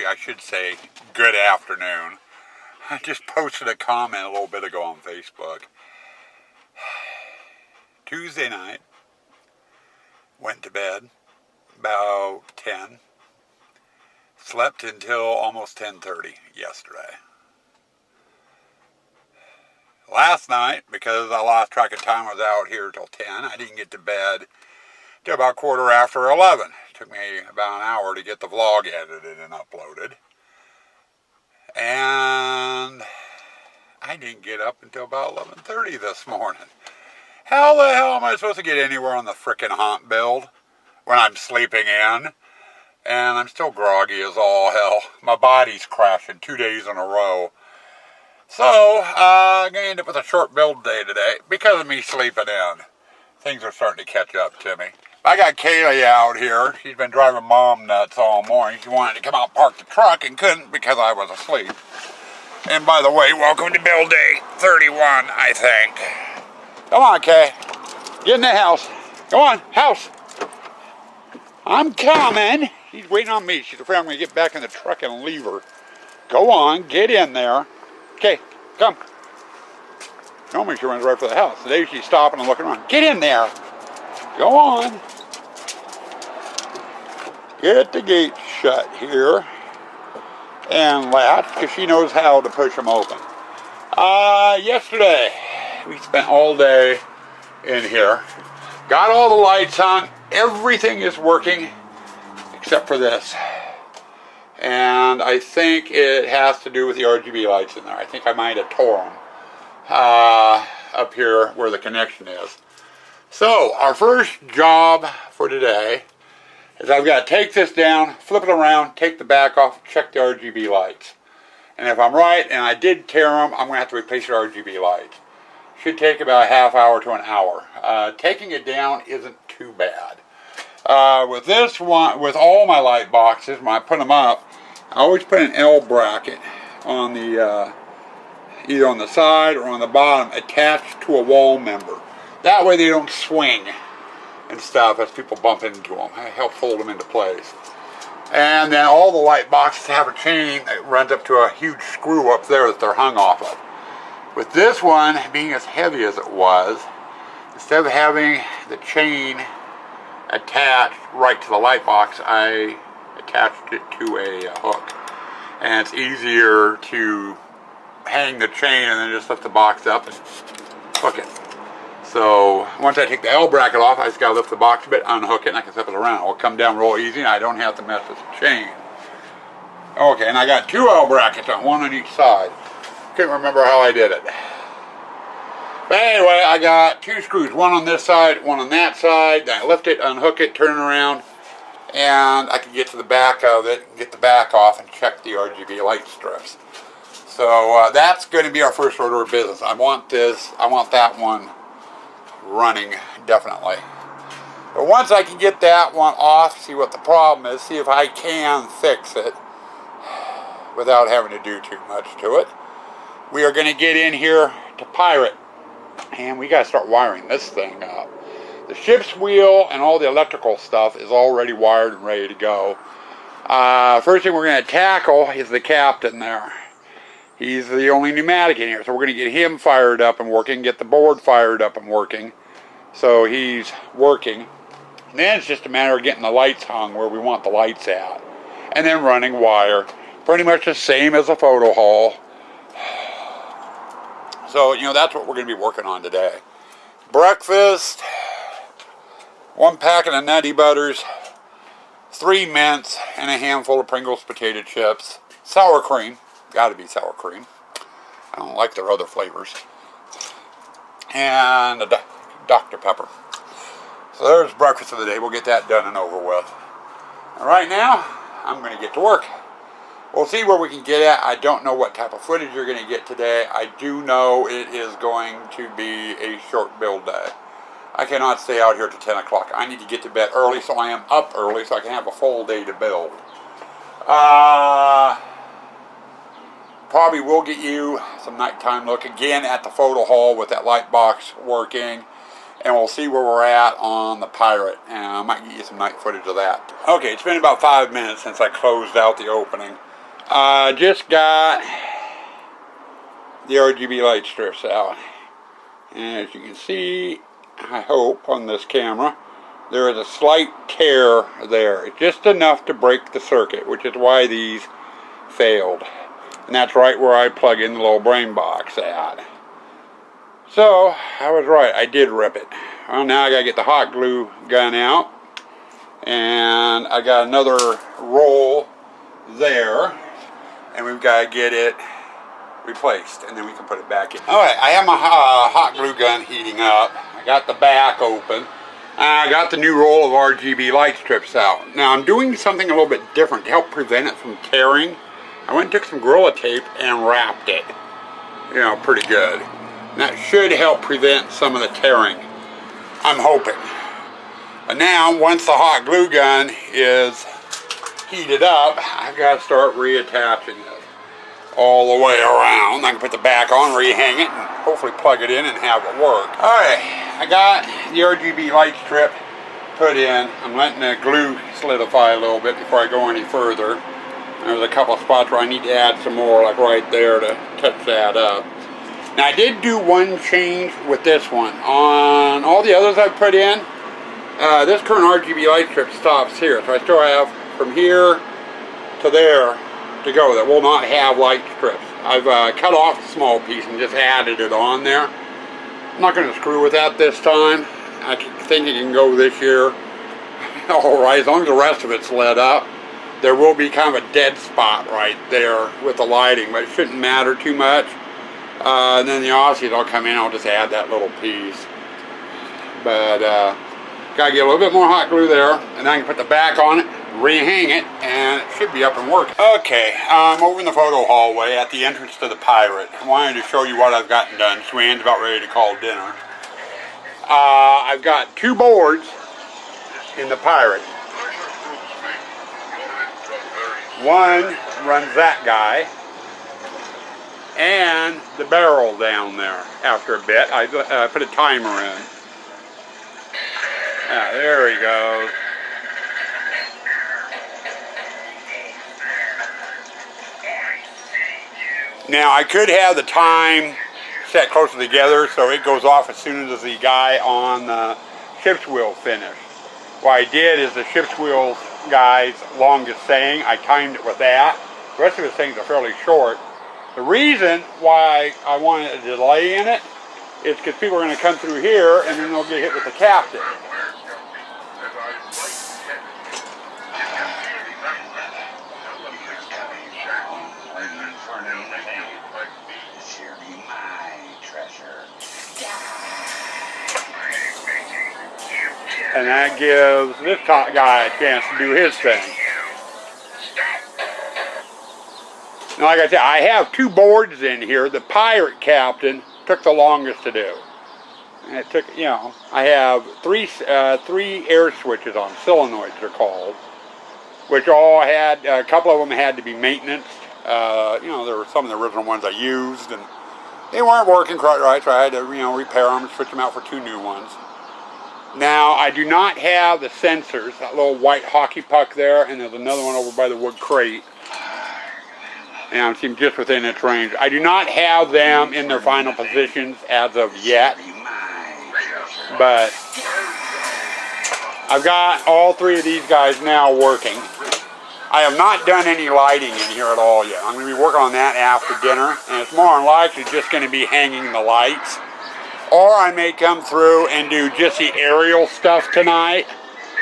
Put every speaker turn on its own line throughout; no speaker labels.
I should say good afternoon. I just posted a comment a little bit ago on Facebook. Tuesday night, went to bed about 10, slept until almost 10:30 yesterday. Last night, because I lost track of time, I was out here till 10. I didn't get to bed till about 11:15. It took me about an hour to get the vlog edited and uploaded. And I didn't get up until about 11:30 this morning. How the hell am I supposed to get anywhere on the frickin' haunt build when I'm sleeping in? And I'm still groggy as all hell. My body's crashing 2 days in a row. So, I'm going to end up with a short build day today because of me sleeping in. Things are starting to catch up to me. I got Kaylee out here. She's been driving mom nuts all morning. She wanted to come out and park the truck and couldn't because I was asleep. And by the way, welcome to build day 31, I think. Come on, Kay. Get in the house. Come on, house. I'm coming. She's waiting on me. She's afraid I'm going to get back in the truck and leave her. Go on, get in there. Okay, come. Normally she runs right for the house. Today she's stopping and looking around. Get in there. Go on. Get the gate shut here and latch because she knows how to push them open. Yesterday we spent all day in here. Got all the lights on. Everything is working except for this. And I think it has to do with the RGB lights in there. I think I might have tore them up here where the connection is. So, our first job for today is I've got to take this down, flip it around, take the back off, check the RGB lights. And if I'm right, and I did tear them, I'm going to have to replace the RGB lights. Should take about a half hour to an hour. Taking it down isn't too bad. With this one, with all my light boxes, when I put them up, I always put an L bracket on the, either on the side or on the bottom, attached to a wall member. That way they don't swing and stuff as people bump into them. I help hold them into place. And then all the light boxes have a chain that runs up to a huge screw up there that they're hung off of. With this one being as heavy as it was, instead of having the chain attached right to the light box, I attached it to a hook. And it's easier to hang the chain and then just lift the box up and hook it. So once I take the L bracket off, I just got to lift the box a bit, unhook it, and I can flip it around. It'll come down real easy and I don't have to mess with the chain. Okay, and I got two L brackets on, one on each side. Can't remember how I did it. But anyway, I got two screws, one on this side, one on that side. Then I lift it, unhook it, turn it around, and I can get to the back of it, get the back off, and check the RGB light strips. So that's going to be our first order of business. I want that one running, definitely. But once I can get that one off, see what the problem is, see if I can fix it without having to do too much to it, we are going to get in here to Pirate. And we got to start wiring this thing up. The ship's wheel and all the electrical stuff is already wired and ready to go. First thing we're going to tackle is the captain there. He's the only pneumatic in here, so we're going to get him fired up and working, get the board fired up and working. So he's working. And then it's just a matter of getting the lights hung where we want the lights at. And then running wire. Pretty much the same as a photo haul. So, you know, that's what we're going to be working on today. Breakfast, 1 packet of Nutty Butters, 3 mints, and a handful of Pringles potato chips. Sour cream. Got to be sour cream. I don't like their other flavors. And a Dr. Pepper. So there's breakfast of the day. We'll get that done and over with. And right now, I'm going to get to work. We'll see where we can get at. I don't know what type of footage you're going to get today. I do know it is going to be a short build day. I cannot stay out here till 10 o'clock. I need to get to bed early, so I am up early so I can have a full day to build. Probably will get you some nighttime look again at the photo haul with that light box working. And we'll see where we're at on the Pirate. And I might get you some night footage of that. Okay, it's been about 5 minutes since I closed out the opening. I just got the RGB light strips out. And as you can see, I hope on this camera, there is a slight tear there. It's just enough to break the circuit, which is why these failed. And that's right where I plug in the little brain box at. So, I was right, I did rip it. Well, now I gotta get the hot glue gun out. And I got another roll there. And we've gotta get it replaced, and then we can put it back in. Alright, I have my hot glue gun heating up. I got the back open. I got the new roll of RGB light strips out. Now I'm doing something a little bit different to help prevent it from tearing. I went and took some Gorilla Tape and wrapped it, you know, pretty good. And that should help prevent some of the tearing, I'm hoping. But now, once the hot glue gun is heated up, I've got to start reattaching it all the way around. I can put the back on, rehang it, and hopefully plug it in and have it work. Alright, I got the RGB light strip put in. I'm letting the glue solidify a little bit before I go any further. There's a couple of spots where I need to add some more, like right there, to touch that up. Now I did do one change with this one. On all the others I've put in, this current RGB light strip stops here. So I still have from here to there to go that will not have light strips. I've cut off the small piece and just added it on there. I'm not going to screw with that this time. I think it can go this year. Alright, as long as the rest of it's lit up. There will be kind of a dead spot right there with the lighting, but it shouldn't matter too much. And then the Aussies will come in, I'll just add that little piece. But gotta get a little bit more hot glue there, and then I can put the back on it, rehang it, and it should be up and working. Okay, I'm over in the photo hallway at the entrance to the Pirate. I wanted to show you what I've gotten done. Suanne's about ready to call dinner. I've got 2 boards in the Pirate. One runs that guy, and the barrel down there. After a bit, I put a timer in. There he goes. Now I could have the time set closer together so it goes off as soon as the guy on the ship's wheel finished. What I did is the ship's wheel guy's longest saying, I timed it with that. The rest of his sayings are fairly short. The reason why I wanted a delay in it is because people are going to come through here and then they'll get hit with the captain. And that gives this guy a chance to do his thing. Now, like I said, I have 2 boards in here. The Pirate captain took the longest to do. And it took, you know, I have three air switches on, solenoids they're called, which all had, a couple of them had to be maintenance. You know, there were some of the original ones I used, and they weren't working quite right, so I had to, you know, repair them and switch them out for 2 new ones. Now, I do not have the sensors, that little white hockey puck there, and there's another one over by the wood crate. And it seems just within its range. I do not have them in their final positions as of yet. But I've got all 3 of these guys now working. I have not done any lighting in here at all yet. I'm going to be working on that after dinner. And it's more than likely just going to be hanging the lights. Or I may come through and do just the aerial stuff tonight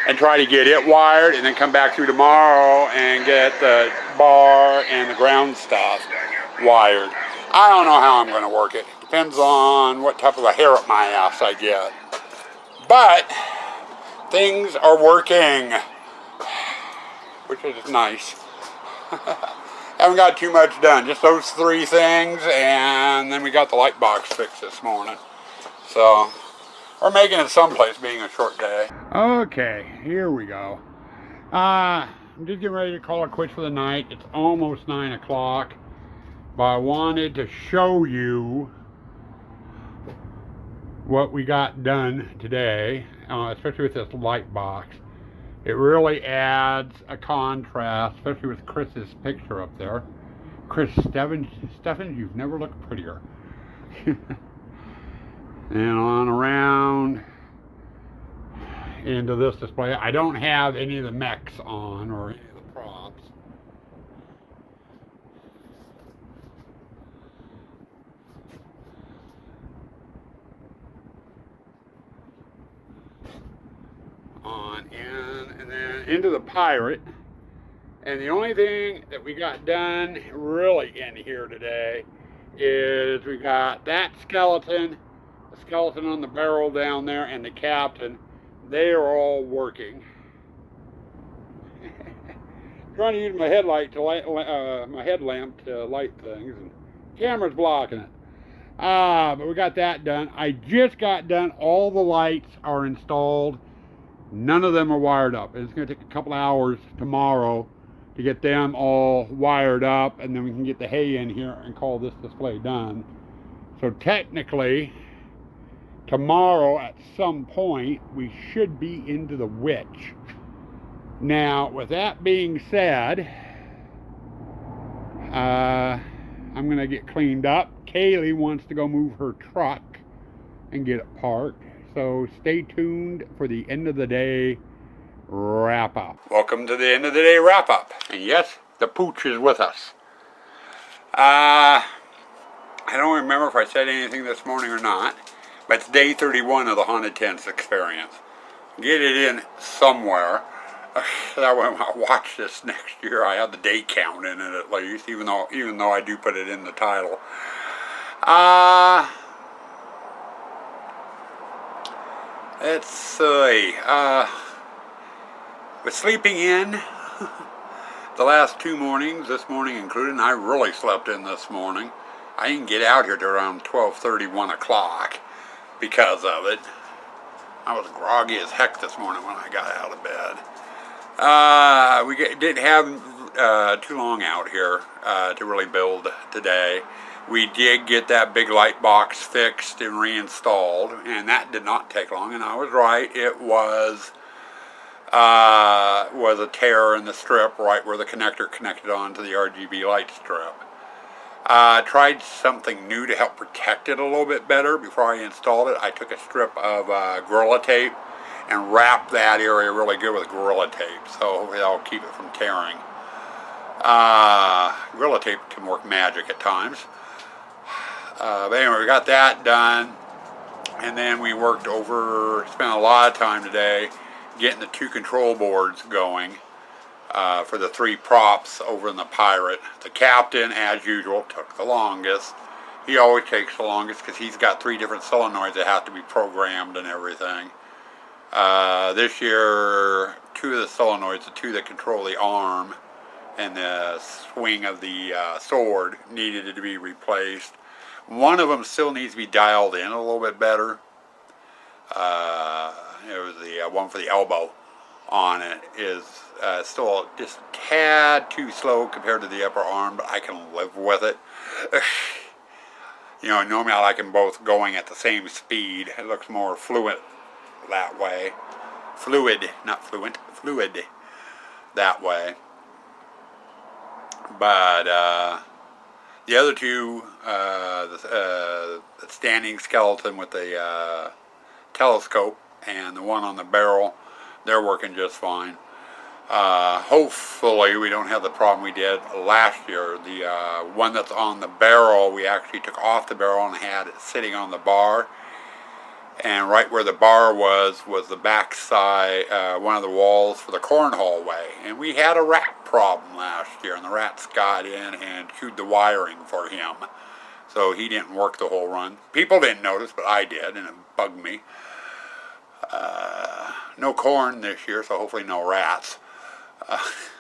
and try to get it wired, and then come back through tomorrow and get the bar and the ground stuff wired. I don't know how I'm going to work it. Depends on what type of a hair up my ass I get. But things are working, which is nice. Haven't got too much done. Just those 3 things, and then we got the light box fixed this morning. So, we're making it someplace, being a short day. Okay, here we go. I'm just getting ready to call it quits for the night. It's almost 9 o'clock. But I wanted to show you what we got done today, especially with this light box. It really adds a contrast, especially with Chris's picture up there. Chris Steffens, you've never looked prettier. And on around into this display. I don't have any of the mechs on or any of the props. On in and then into the Pirate. And the only thing that we got done really in here today is we got that skeleton, the skeleton on the barrel down there, and the captain. They are all working. Trying to use my headlight to light, my headlamp to light things, and camera's blocking it. But we got that done. I just got done. All the lights are installed. None of them are wired up. It's going to take a couple hours tomorrow to get them all wired up, and then we can get the hay in here and call this display done. So technically, tomorrow at some point, we should be into the Witch. Now, with that being said, I'm going to get cleaned up. Kaylee wants to go move her truck and get it parked. So stay tuned for the end of the day wrap up. Welcome to the end of the day wrap up. And yes, the pooch is with us. I don't remember if I said anything this morning or not, but it's day 31 of the Haunted Tents experience. Get it in somewhere. That way when I watch this next year, I have the day count in it at least, even though I do put it in the title. Let's see. With sleeping in the last 2 mornings, this morning included, and I really slept in this morning. I didn't get out here till around 12:30, 1 o'clock because of it. I was groggy as heck this morning when I got out of bed. We didn't have too long out here to really build today. We did get that big light box fixed and reinstalled, and that did not take long, and I was right. It was a tear in the strip right where the connector connected onto the RGB light strip. Tried something new to help protect it a little bit better before I installed it. I took a strip of Gorilla Tape and wrapped that area really good with Gorilla Tape, so hopefully that'll keep it from tearing. Gorilla Tape can work magic at times. But anyway, we got that done, and then we spent a lot of time today getting the 2 control boards going for the 3 props over in the Pirate. The captain, as usual, took the longest. He always takes the longest because he's got 3 different solenoids that have to be programmed and everything. This year, 2 of the solenoids, the 2 that control the arm and the swing of the sword, needed to be replaced. One of them still needs to be dialed in a little bit better. It was the one for the elbow on it is still just a tad too slow compared to the upper arm, but I can live with it. You know, normally I like them both going at the same speed. It looks more fluid that way. Fluid, not fluent, fluid that way. But the other 2, the standing skeleton with the telescope and the one on the barrel, they're working just fine. Hopefully we don't have the problem we did last year. The one that's on the barrel, we actually took off the barrel and had it sitting on the bar. And right where the bar was the back side, one of the walls for the cornhole way. And we had a rat problem last year, and the rats got in and chewed the wiring for him. So he didn't work the whole run. People didn't notice, but I did, and it bugged me. No corn this year, so hopefully no rats.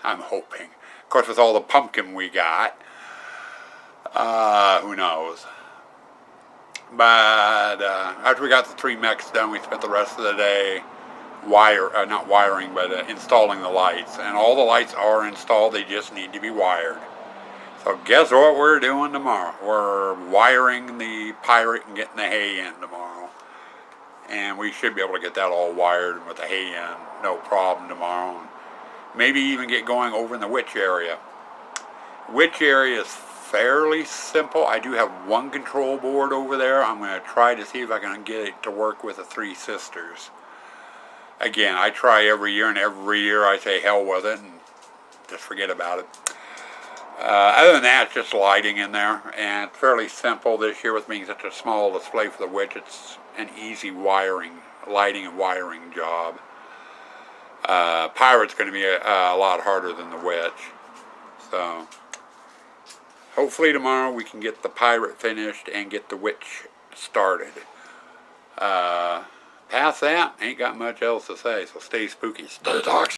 I'm hoping. Of course, with all the pumpkin we got, who knows. But after we got the 3 mechs done, we spent the rest of the day not wiring, but installing the lights. And all the lights are installed, they just need to be wired. So guess what we're doing tomorrow? We're wiring the Pirate and getting the hay in tomorrow. And we should be able to get that all wired with the hay in, no problem tomorrow. And maybe even get going over in the Witch area. Witch area is fairly simple. I do have one control board over there. I'm going to try to see if I can get it to work with the Three Sisters. Again, I try every year, and every year I say hell with it and just forget about it. Other than that, it's just lighting in there, and it's fairly simple this year with being such a small display for the witch. It's an easy lighting and wiring job. Pirate's going to be a lot harder than the witch. So hopefully tomorrow we can get the pirate finished and get the witch started. Past that, ain't got much else to say, so stay spooky, stay toxic.